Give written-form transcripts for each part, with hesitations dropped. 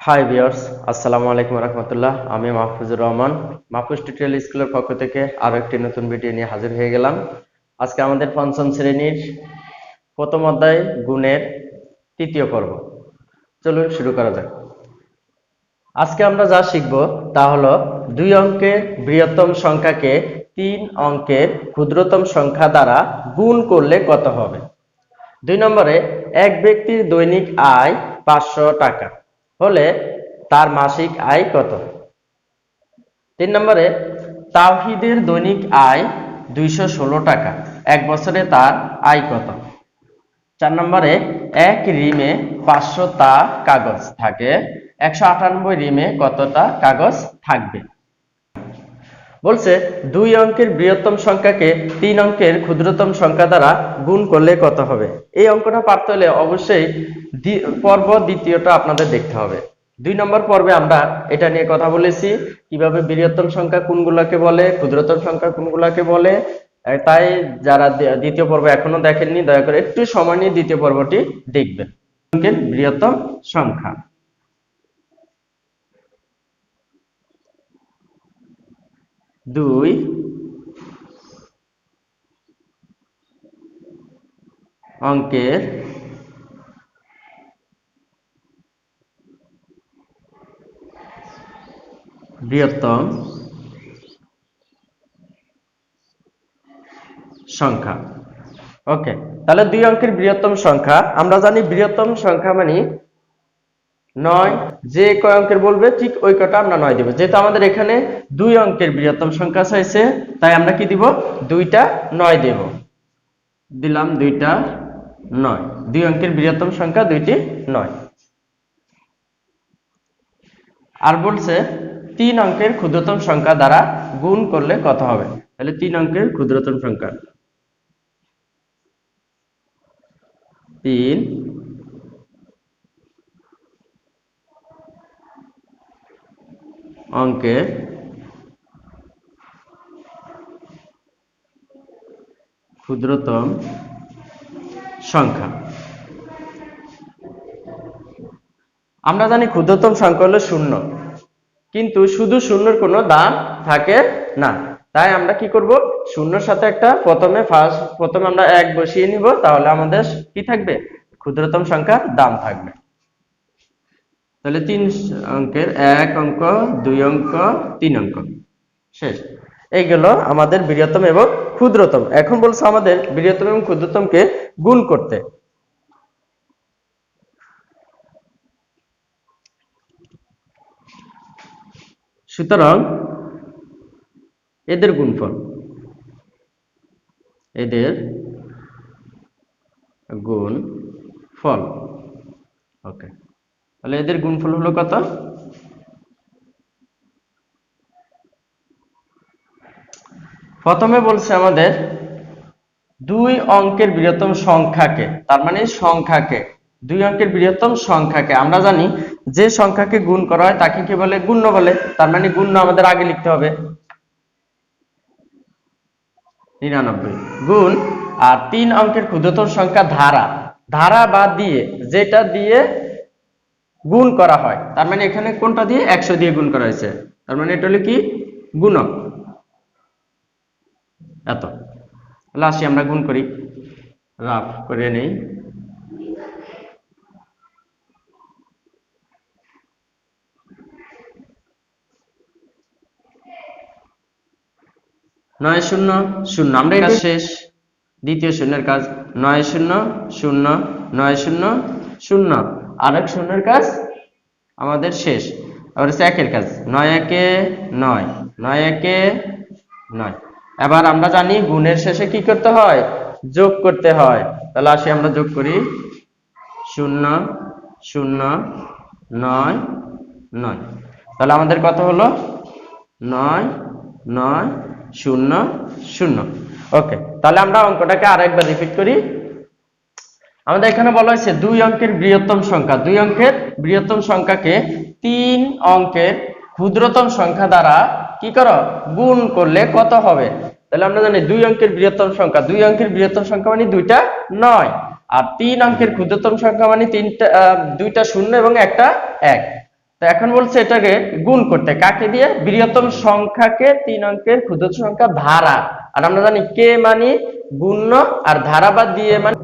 Hi viewers, আসসালামু আলাইকুম রহমতুল্লাহ। আমি মাহফুজুর রহমান মাহফুজ টিউটোরিয়াল স্কুলের পক্ষ থেকে আরো একটি নতুন ভিডিও নিয়ে হাজির হয়ে গেলাম। আজকে আমাদের পঞ্চম শ্রেণীর প্রথম অধ্যায় গুণের তৃতীয় পর্ব। চলুন শুরু করা যাক। আজকে আমরা যা শিখব তা হলো 2 অঙ্কের বৃহত্তম সংখ্যাকে 3 অঙ্কের ক্ষুদ্রতম সংখ্যা দ্বারা গুণ করলে কত হবে। 2 নম্বরে এক ব্যক্তির দৈনিক আয় 500 টাকা হলে তার মাসিক আয় কত। 3 নম্বরে তাওহিদের দৈনিক আয় 216 টাকা, এক বছরে তার আয় কত। 4 নম্বরে এক রিমে 500 টা কাগজ থাকে, 198 রিমে কতটা কাগজ থাকবে। বলছে 2 অঙ্কের বৃহত্তম সংখ্যাকে 3 অঙ্কের ক্ষুদ্রতম সংখ্যা দ্বারা গুণ করলে কত হবে। এই অঙ্কটা পারতে হলে অবশ্যই পর্ব দ্বিতীয়টা আপনাদের দেখতে হবে। 2 নম্বর পর্বে আমরা এটা নিয়ে কথা বলেছি, কিভাবে বৃহত্তম সংখ্যা কোনগুলোকে বলে, ক্ষুদ্রতম সংখ্যা কোনগুলোকে বলে। তাই যারা দ্বিতীয় পর্ব এখনো দেখেননি, দয়া করে একটু সময় নিয়ে দ্বিতীয় পর্বটি দেখবেন। অঙ্কের বৃহত্তম সংখ্যা 2 অঙ্কের বৃহত্তম সংখ্যা। ওকে, তাহলে 2 অঙ্কের বৃহত্তম সংখ্যা আমরা জানি, বৃহত্তম সংখ্যা মানে 9। যে কয় অঙ্কের বলবে ঠিক ওই কটা আমরা 9 দেব। যেহেতু আমাদের এখানে 2 অঙ্কের বৃহত্তম সংখ্যা চাইছে, তাই আমরা কি দিব, 2টা 9 দেব। দিলাম 2টা 9। 2 অঙ্কের বৃহত্তম সংখ্যা 2টি 9। আর বলছে 3 অঙ্কের ক্ষুদ্রতম সংখ্যা দ্বারা গুণ করলে কত হবে। তাহলে 3 অঙ্কের ক্ষুদ্রতম সংখ্যা 3 অঙ্কের ক্ষুদ্রতম সংখ্যা। আমরা জানি ক্ষুদ্রতম সংখ্যা হলো 0, কিন্তু শুধু শূন্যর কোনো দাম থাকে না। তাই আমরা কি করব, শূন্যর সাথে একটা প্রথমে আমরা 1 বসিয়ে নিব, তাহলে আমাদের কি থাকবে, ক্ষুদ্রতম সংখ্যার দাম থাকবে। তাহলে 3 অঙ্কের 1 অঙ্ক, 2 অঙ্ক, 3 অঙ্ক শেষ। এইগুলো আমাদের বৃহত্তম এবং ক্ষুদ্রতম। এখন বলছে আমাদের বৃহত্তম এবং ক্ষুদ্রতমকে গুণ করতে। সুতরাং এদের গুণফল, ওকে, তাহলে এদের গুণফল হলো কত। প্রথমে বলছে আমাদের 2 অঙ্কের বৃহত্তম সংখ্যাকে, তার মানে সংখ্যাকে, 2 অঙ্কের বৃহত্তম সংখ্যাকে আমরা জানি যে সংখ্যাকে গুণ করা হয় তাকে কি বলে, গুণ্য বলে। তার মানে গুণ্য আমাদের আগে লিখতে হবে 99 গুণ, আর 3 অঙ্কের ক্ষুদ্রতম সংখ্যা ধারা বা দিয়ে, যেটা দিয়ে গুণ করা হয়, তার মানে এখানে কোনটা দিয়ে, 100 দিয়ে গুণ করা হয়েছে, তার মানে এটা হলো কি, গুণক। এত আসি আমরা গুণ করি, রাফ করে নেই। 9 0 0, আমরা এটা শেষ, দ্বিতীয় শূন্যের কাজ 9 0 0 9 0 0, আরেক শূন্যের কাজ আমাদের শেষ। আবার একের কাজ 9 একে 9 9 একে 9। এবার আমরা জানি গুণের শেষে কি করতে হয়, যোগ করতে হয়। তাহলে আসি আমরা যোগ করি 0 0 9 9। তাহলে আমাদের কত হলো, 9 9 0 0। ওকে, তাহলে আমরা অঙ্কটাকে আরেকবার রিপিট করি। আমাদের এখানে বলা হয়েছে 2 অঙ্কের বৃহত্তম সংখ্যা, 2 অঙ্কের বৃহত্তম সংখ্যাকে 3 অঙ্কের ক্ষুদ্রতম সংখ্যা দ্বারা কি করো, গুণ করলে কত হবে। তাহলে আমরা জানি 2 অঙ্কের বৃহত্তম সংখ্যা, 2 অঙ্কের বৃহত্তম সংখ্যা মানে 2টা 9, আর 3 অঙ্কের ক্ষুদ্রতম সংখ্যা মানে 2টা 0 এবং একটা 1। তো এখন বলছে এটাকে গুণ করতে, কাকে দিয়ে? বৃহত্তম সংখ্যাকে 3 অঙ্কের ক্ষুদ্রতম সংখ্যা ধারা। আর আমরা জানি কে মানে গুণ্য আর ধারা বা দিয়ে মানে।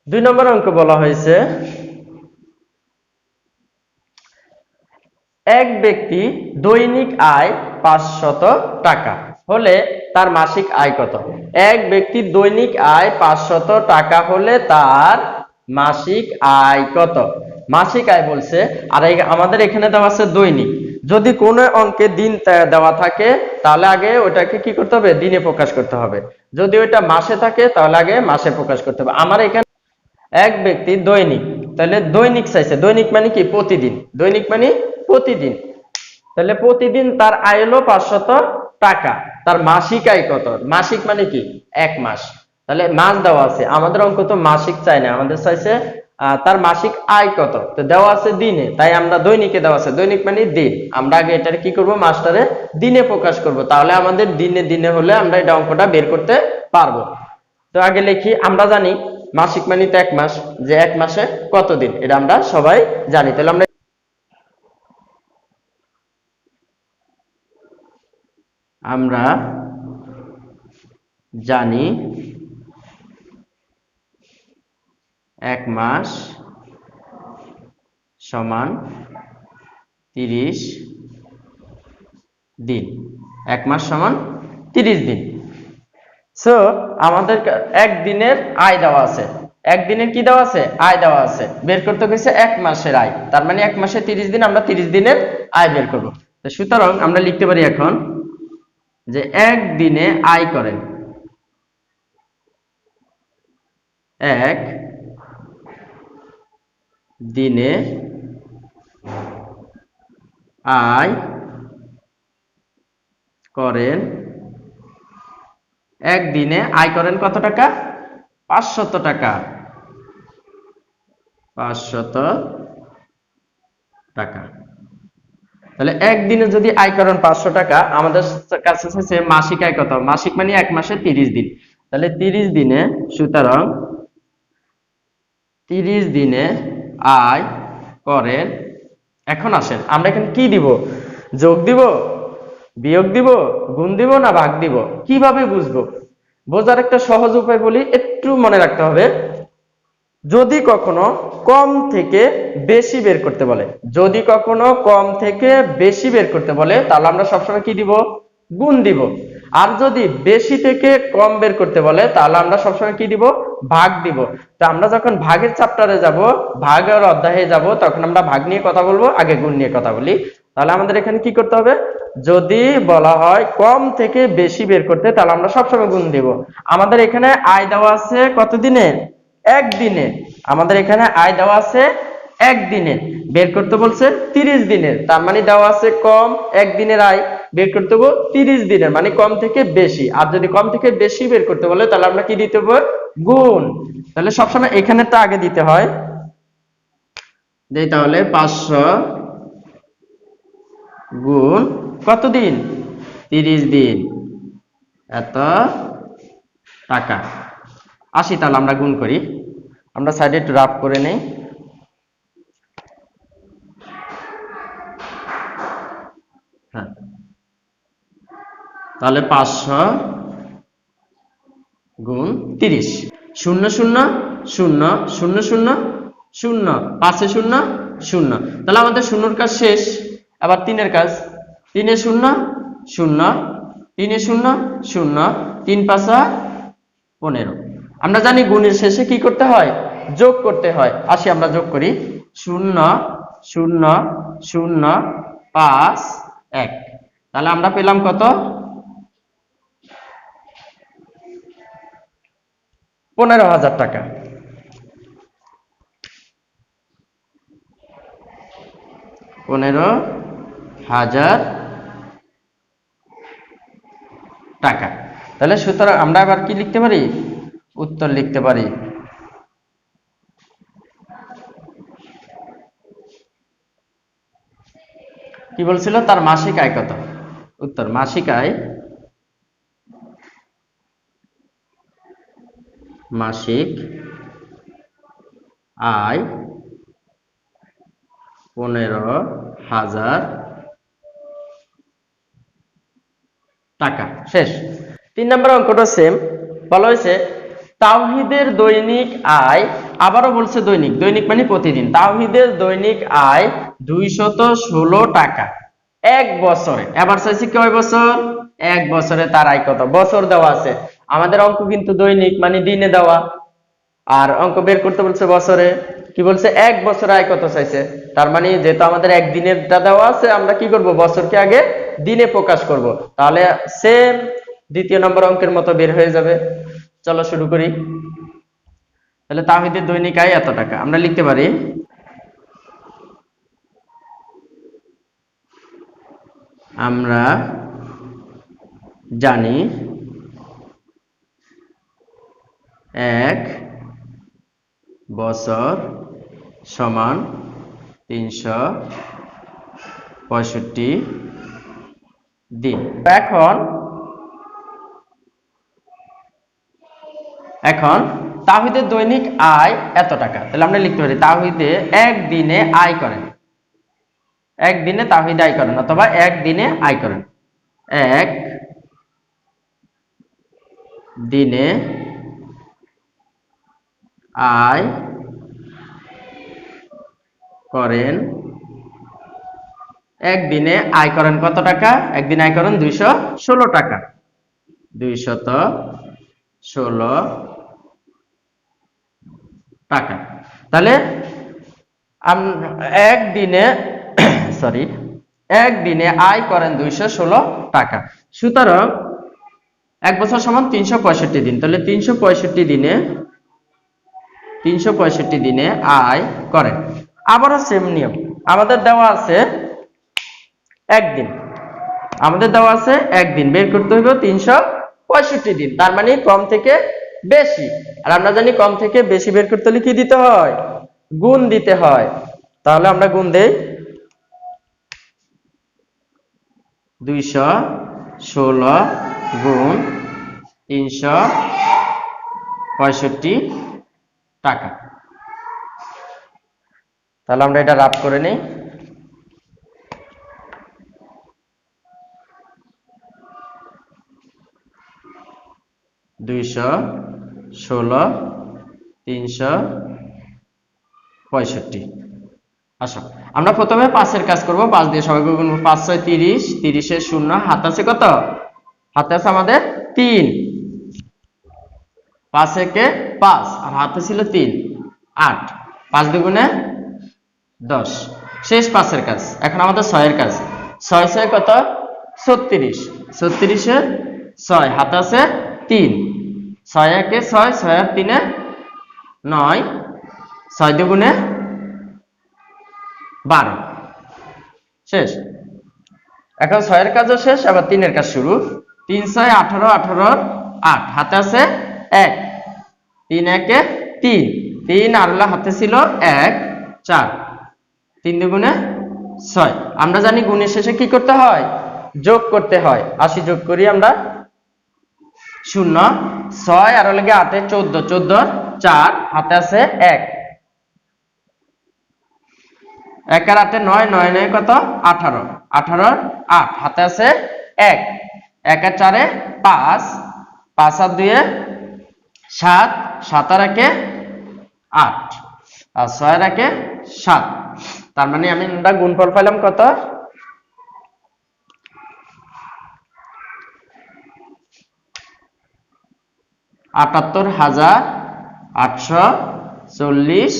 2 নম্বর অঙ্ক বলা হয়েছে এক ব্যক্তি দৈনিক আয় 500 টাকা হলে তার মাসিক আয় কত? এক ব্যক্তির দৈনিক আয় 500 টাকা হলে তার মাসিক আয় কত? মাসিক আয় বলছে। আর আমাদের এখানে দেওয়া আছে দৈনিক। যদি কোনো অঙ্কে দিন দেওয়া থাকে তাহলে আগে ওটাকে কি করতে হবে? দিনে প্রকাশ করতে হবে। যদি ওইটা মাসে থাকে তাহলে আগে মাসে প্রকাশ করতে হবে। আমার এখানে এক ব্যক্তি দৈনিক, তাহলে দৈনিক চাইছে। দৈনিক মানে কি? প্রতিদিন। দৈনিক মানে প্রতিদিন। তাহলে প্রতিদিন তার আয় হলো 500 টাকা। তার মাসিক আয় কত? মাসিক মানে কি? 1 মাস। তাহলে মাস দেওয়া আছে, আমাদের অঙ্ক তো মাসিক চাই না, আমাদের চাইছে তার মাসিক আয় কত। তো দেওয়া আছে দিনে, তাই আমরা দৈনিকে দেওয়া আছে। দৈনিক মানে দিন। আমরা আগে এটার কি করব? মাসটারে দিনে প্রকাশ করব, তাহলে আমাদের দিনে দিনে হলে আমরা এটা অঙ্কটা বের করতে পারবো। তো আগে লিখি, আমরা জানি মাসিক মানে তো 1 মাস, যে 1 মাসে কত দিন এটা আমরা সবাই জানি। তাহলে আমরা জানি 1 মাস সমান 30 দিন। 1 মাস সমান 30 দিন। সো আমাদের একদিনের আয় দেওয়া আছে। একদিনের কি দেওয়া আছে? আয় দেওয়া আছে। বের করতে হয়েছে 1 মাসের আয়। তার মানে 1 মাসে 30 দিন, আমরা 30 দিনের আয় বের করব। তো সুতরাং আমরা লিখতে পারি এখন যে একদিনে আয় করেন, এক দিনে আয় করেন, একদিনে আয় করেন কত টাকা? 500 টাকা। 500 টাকা। তাহলে একদিনে যদি আয় করেন 500 টাকা, আমাদের কাছে আছে মাসিক আয় কত? মাসিক মানে 1 মাসে 30 দিন। তাহলে 30 দিনে, সুতরাং 30 দিনে আয় করেন। এখন আসেন, আমরা এখানে কি দিব? যোগ দিব, বিয়োগ দিব, গুণ দিব না ভাগ দিব? কিভাবে বুঝবো? বোঝার একটা সহজ উপায় বলি, একটু মনে রাখতে হবে। যদি কখনো কম থেকে বেশি বের করতে বলে, যদি কখনো কম থেকে বেশি বের করতে বলে, তাহলে আমরা সবসময় কি দিব? গুণ দিব। আর যদি বেশি থেকে কম বের করতে বলে, তাহলে আমরা সবসময় কি দিব? ভাগ দিব। তো আমরা যখন ভাগের চ্যাপ্টারে যাব, ভাগের অধ্যায়ে যাব, তখন আমরা ভাগ নিয়ে কথা বলবো, আগে গুণ নিয়ে কথা বলি। তাহলে আমাদের এখানে কি করতে হবে? যদি বলা হয় কম থেকে বেশি বের করতে, তাহলে আমরা সবসময় গুণ দিব। আমাদের এখানে আয় দেওয়া আছে কত দিনে? একদিনে। আমাদের এখানে আয় দেওয়া আছে একদিনে, বের করতে বলছে 30 দিনের। তার মানে দেওয়া আছে কম, একদিনের আয় বের করতে হবে 30 দিনের, মানে কম থেকে বেশি। আর যদি কম থেকে বেশি বের করতে বলে, তাহলে আমরা কি দিতে হবে? গুণ। তাহলে সবসময় এখানেটা আগে দিতে হয়। দেই তাহলে 500 গুণ কত দিন? 30 দিন, এত টাকা। আসি, তাহলে আমরা গুণ করি। আমরা সাইডে একটু রাফ করে নেই। হ্যাঁ, তাহলে 500 গুণ 30, 0 0 0 0 0 0, 5 শূন্য 0। তাহলে আমাদের শূন্যর কাজ শেষ। আবার 3-এর কাজ, 3 0 0, 3 0 0, 3 5 15। আমরা জানি গুণের শেষে কি করতে হয়? যোগ করতে হয়। আসি আমরা যোগ করি। 0 0 0 5 1। তাহলে আমরা পেলাম কত? 15,000 টাকা। 15,000 টাকা। তাহলে সুতরাং আমরা আবার কি লিখতে পারি? উত্তর লিখতে পারি। কি বলছিল? তার মাসিক আয় কত? উত্তর, মাসিক আয়, মাসিক আয় 15,000 টাকা। শেষ। 3 নম্বর অঙ্কটা সেম, বলা হয়েছে তাওহিদের দৈনিক আয়, আবারও বলছে দৈনিক, দৈনিক মানে প্রতিদিন। তাওহিদের দৈনিক আয় 216 টাকা এক বছরে। এবার চাইছি কয় বছর? এক বছরে তার আয় কত? বছর দেওয়া আছে। আমাদের অঙ্ক কিন্তু দৈনিক মানে দিনে দেওয়া, আর অঙ্ক বের করতে বলছে বছরে। কি বলছে? এক বছরে আয় কত চাইছে। তার মানে যেহেতু আমাদের একদিনেরটা দেওয়া আছে, আমরা কি করব? বছরকে আগে দিনে প্রকাশ করব, তাহলে সেম দ্বিতীয় নম্বর অঙ্কের মতো বের হয়ে যাবে। চলো শুরু করি। তাহলে তাওহীদের দৈনিক আয় এত টাকা, আমরা লিখতে পারি আমরা জানি এক বছর সমান 365 দিন। এখন তাওহীদের দৈনিক আয় এত টাকা, তাহলে আমরা লিখতে পারি তাওহীদে একদিনে আয় করেন, একদিনে তাওহীদ আয় করেন, অথবা একদিনে আয় করেন, এক দিনে আয় করেন। একদিনে আয় করেন কত টাকা? একদিনে আয় করেন 216 টাকা, 216 টাকা। তাহলে একদিনে সরি একদিনে আয় করেন 216 টাকা। সুতরাং এক বছর সমান 365 দিন, তাহলে 365 দিনে আয় করেন। আবারও সেম নিয়ম, আমাদের দেওয়া আছে একদিন, আমাদের দেওয়া আছে একদিন, বের করতে হইব 365 দিন, তার মানে কম থেকে বেশি। আর আমরা জানি কম থেকে বেশি বের করতে হলে কি দিতে হয়? গুণ দিতে হয়। তাহলে আমরা গুণ দেই, 216 গুণ 365 টাকা। তাহলে আমরা এটা রাফ করে নেই। 216 365। আচ্ছা, আমরা প্রথমে 5-এর কাজ করব, 5 দিয়ে সবাই গুণ করব। 5 6 30, 30 এর 0, হাতে আছে কত? হাতে আছে আমাদের 3। 5 একে 5, আর হাতে ছিল 3, 8, 5 দুগুণে 10। শেষ 5-এর কাজ। এখন আমাদের 6-এর কাজ। 6 6 কত? 36, 36 এর 6, হাতে আছে 3, 6 একে 6, 6 আর 3 এ 9, 6 দুগুণে 12। শেষ। এখন 6-এর কাজও শেষ, আবার 3-এর কাজ শুরু। 3 6 18, 18 8, হাতে আছে 1, 3 একে 3, 3 আর হাতে ছিল 1, 4, 3 দুগুণে 6। আমরা জানি গুণের শেষে কি করতে হয়? যোগ করতে হয়। 80 যোগ করি আমরা, 0, 6 আর লাগে 8 এ 14, 14 4, হাতে আছে 1, 1 আর 8 এ 9, 9 9 কত? 18, 18 8, হাতে আছে 1, 1 আর 4 এ 5, 5 আর 2 এ 7, 7 আর 1 এ 8, আর 6 আর 1 এ 7। তার মানে আমরা গুণফল পাইলাম কত? 78,840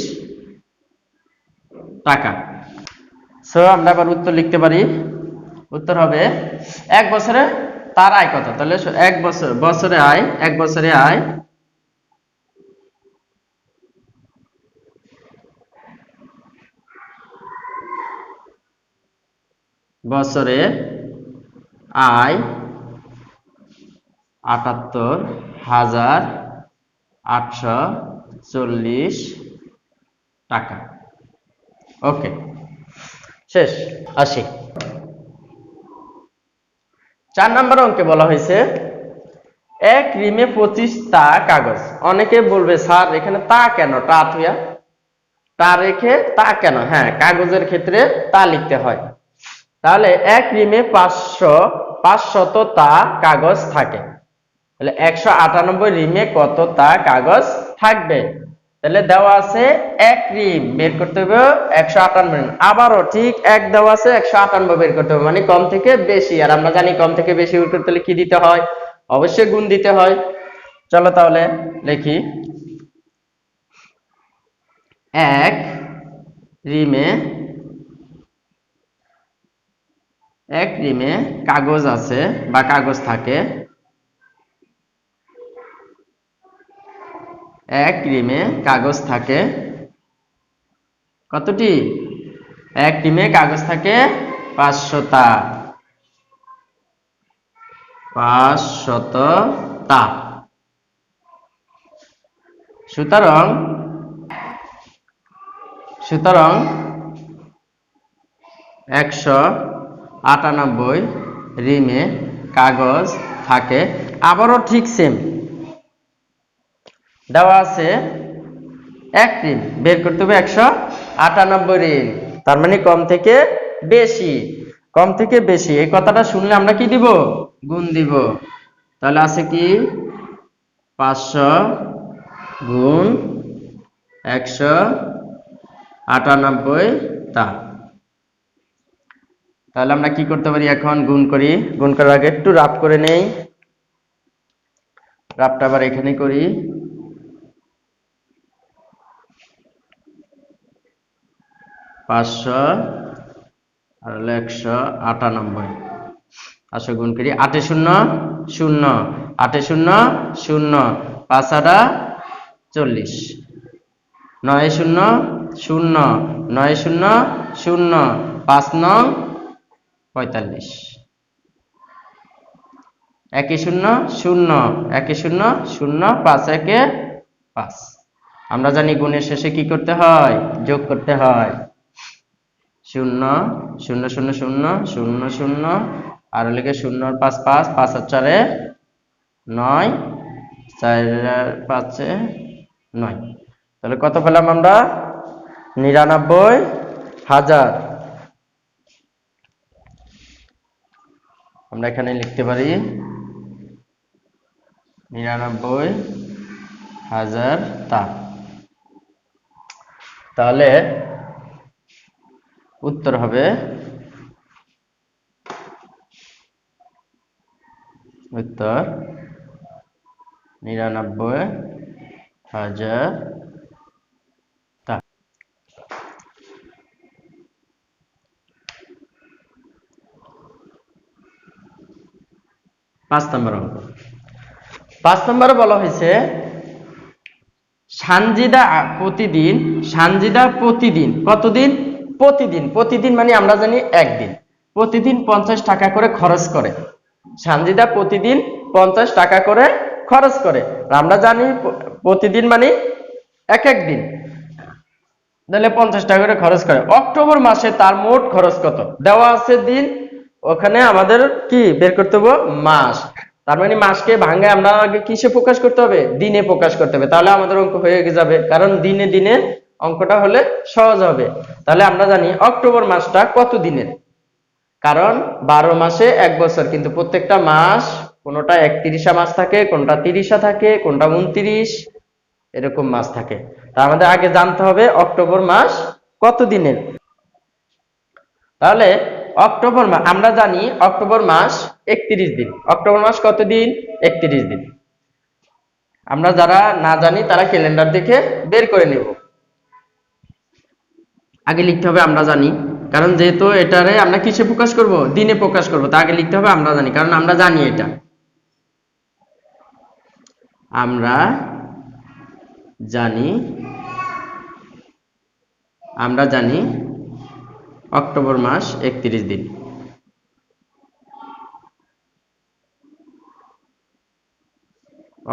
টাকা। সো আমরা আবার উত্তর লিখতে পারি। উত্তর হবে এক বছরে তার আয় কত? তাহলে এক বছরে আয়, এক বছরে আয় বছরে আয় 78,840 টাকা। ওকে, শেষ। আসি 4 নম্বর অঙ্কে বলা হয়েছে এক রিমে 25 টা কাগজ। অনেকে বলবে স্যার এখানে তা কেন, টা থুয়া? তা রেখে তা কেন? হ্যাঁ, কাগজের ক্ষেত্রে তা লিখতে হয়। তাহলে এক রিমে 500 তা কাগজ থাকে। তাহলে 198 রিমে কত তা কাগজ থাকবে? তাহলে দেওয়া আছে এক রিম, বের করতে হবে 158 রিম। আবারও ঠিক এক দেওয়া আছে, 158 বের করতে হবে, মানে কম থেকে বেশি। আর আমরা জানি কম থেকে বেশি বের করতে হলে কি দিতে হয়? অবশ্যই গুণ দিতে হয়। চলো তাহলে লিখি। এক রিমে কাগজ আছে বা কাগজ থাকে। এক রিমে কাগজ থাকে কতটি? এক রিমে কাগজ থাকে 500টা। 500টা। সুতরাং 198 রিমে কাগজ থাকে। আবারও ঠিক সেম দেওয়া আছে এক রিম, বের করতে হবে 198 রিম। তার মানে কম থেকে বেশি। কম থেকে বেশি এই কথাটা শুনলে আমরা কি দিব? গুণ দিব। তাহলে আছে কি 500 গুণ 198টা। তাহলে আমরা কি করতে পারি? এখন গুণ করি। গুণ করার আগে একটু রাফ করে নেই। রাফটা আবার এখানে করি। 500 আর হলো 198। আসো গুণ করি। 8 শূন্য 0, 8 শূন্য 0, 5 আটা 40, 9 শূন্য 0, 9 শূন্য 0, 5 নং 45, 1 শূন্য 0, 1 শূন্য 0, 5 একে 5। আমরা জানি গুণের শেষে কি করতে হয়? যোগ করতে হয়। 0 0 0 0 0 0 আর লিখে 0 আর 5 5, 5 আর 4 9, 4 আর 5 9। তাহলে কত পেলাম আমরা? 99,000। আমরা এখানে লিখতে পারি 99,000 তা। তাহলে উত্তর হবে 99,000 তা। 5 নম্বর অঙ্ক। 5 নম্বরে বলা হয়েছে সানজিদা প্রতিদিন কতদিন? প্রতিদিন মানে আমরা জানি একদিন। প্রতিদিন 50 টাকা করে খরচ করে। সানজিদা প্রতিদিন 50 টাকা করে খরচ করে। আমরা জানি প্রতিদিন মানে এক দিন। তাহলে 50 টাকা করে খরচ করে। অক্টোবর মাসে তার মোট খরচ কত? দেওয়া আছে দিন, ওখানে আমাদের কি বের করতে হবে? মাস। তার মানে মাসকে ভাঙে আমরা আগে কিসে প্রকাশ করতে হবে? দিনে প্রকাশ করতে হবে। তাহলে আমাদের অঙ্ক হয়ে যাবে, কারণ দিনে দিনে অঙ্কটা হলে সহজ হবে। তাহলে আমরা জানি অক্টোবর মাসটা কত দিনের? কারণ 12 মাসে এক বছর, কিন্তু প্রত্যেকটা মাস কোনটা 31 মাস থাকে, কোনটা 30 থাকে, কোনটা 29 এরকম মাস থাকে। তা আমাদের আগে জানতে হবে অক্টোবর মাস কত দিনের। তাহলে অক্টোবর মাস আমরা জানি অক্টোবর মাস 31 দিন। অক্টোবর মাস কত দিন? 31 দিন। আমরা যারা না জানি তারা ক্যালেন্ডার দেখে বের করে নেব। আগে লিখতে হবে আমরা জানি, কারণ যেহেতু এটারে আমরা কিসে প্রকাশ করব? দিনে প্রকাশ করব। তা আগে লিখতে হবে আমরা জানি, কারণ আমরা জানি এটা। আমরা জানি অক্টোবর মাস 31 দিন।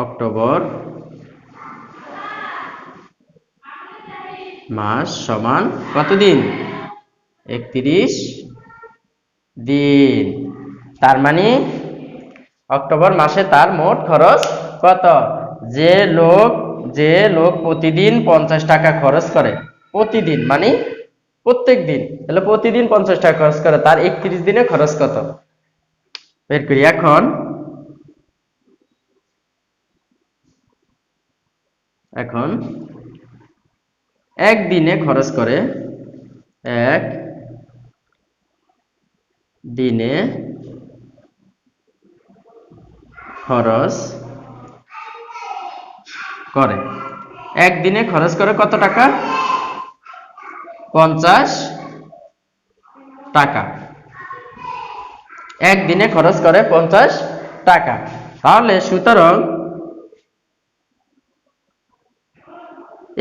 অক্টোবর মাস সমান কত দিন? 31 দিন। তার মানে অক্টোবর মাসে তার মোট খরচ কত? যে লোক প্রতিদিন 50 টাকা খরচ করে, প্রতিদিন মানে প্রত্যেক দিন, তাহলে প্রতিদিন 50 টাকা খরচ করে, তার 31 দিনে খরচ কত বের করি। এখন একদিনে খরচ করে, এক দিনে খরচ করে, একদিনে খরচ করে কত টাকা? 50 টাকা। একদিনে খরচ করে 50 টাকা। তাহলে সুতরাং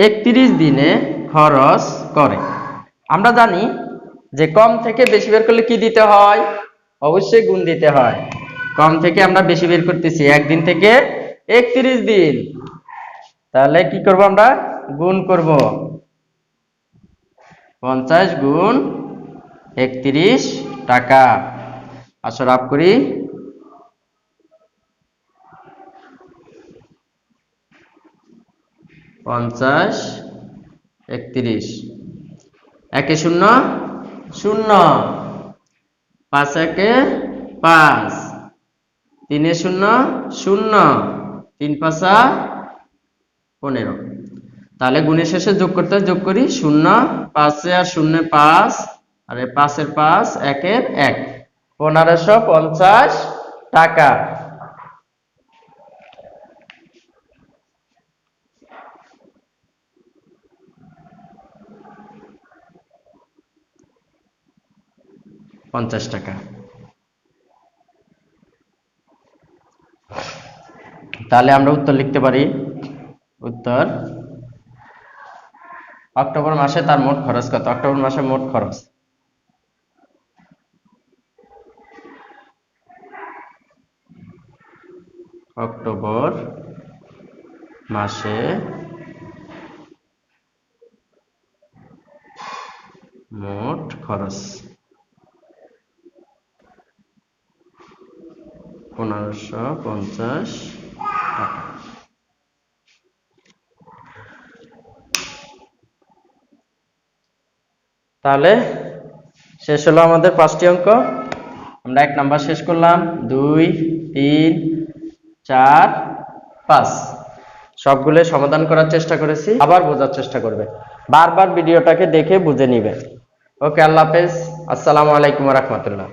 31 দিনে খরচ করে। আমরা জানি যে কম থেকে বেশি বের করলে কি দিতে হয়? অবশ্যই গুণ দিতে হয়। কম থেকে আমরা বেশি বের করতেছি, একদিন থেকে 31 দিন, তাহলে কি করব আমরা? গুণ করব। 50 গুণ 31 টাকা। আসো রাফ করি। 50 31, একে শূন্য শূন্য, 5 একে 5, 3 শূন্য শূন্য, 3 5 15। তাহলে গুণের শেষে যোগ করতে যোগ করি, 0 5 আর 0 5, আর 5 এর 5 1 এর 1, 1550 টাকা। টাকা। তাহলে আমরা উত্তর লিখতে পারি, উত্তর অক্টোবর মাসে তার মোট খরচ কত? অক্টোবর মাসে মোট খরচ, অক্টোবর মাসে মোট খরচ 1550 টাকা। তাহলে শেষ হলো আমাদের 5টি অঙ্ক। আমরা 1 নাম্বার শেষ করলাম, 2 3 4 5 সবগুলো সমাধান করার চেষ্টা করেছি, আবার বোঝার চেষ্টা করবে, বারবার ভিডিওটাকে দেখে বুঝে নিবে। ওকে, আল্লাহ হাফেজ, আসসালামু আলাইকুম ওয়া রাহমাতুল্লাহ।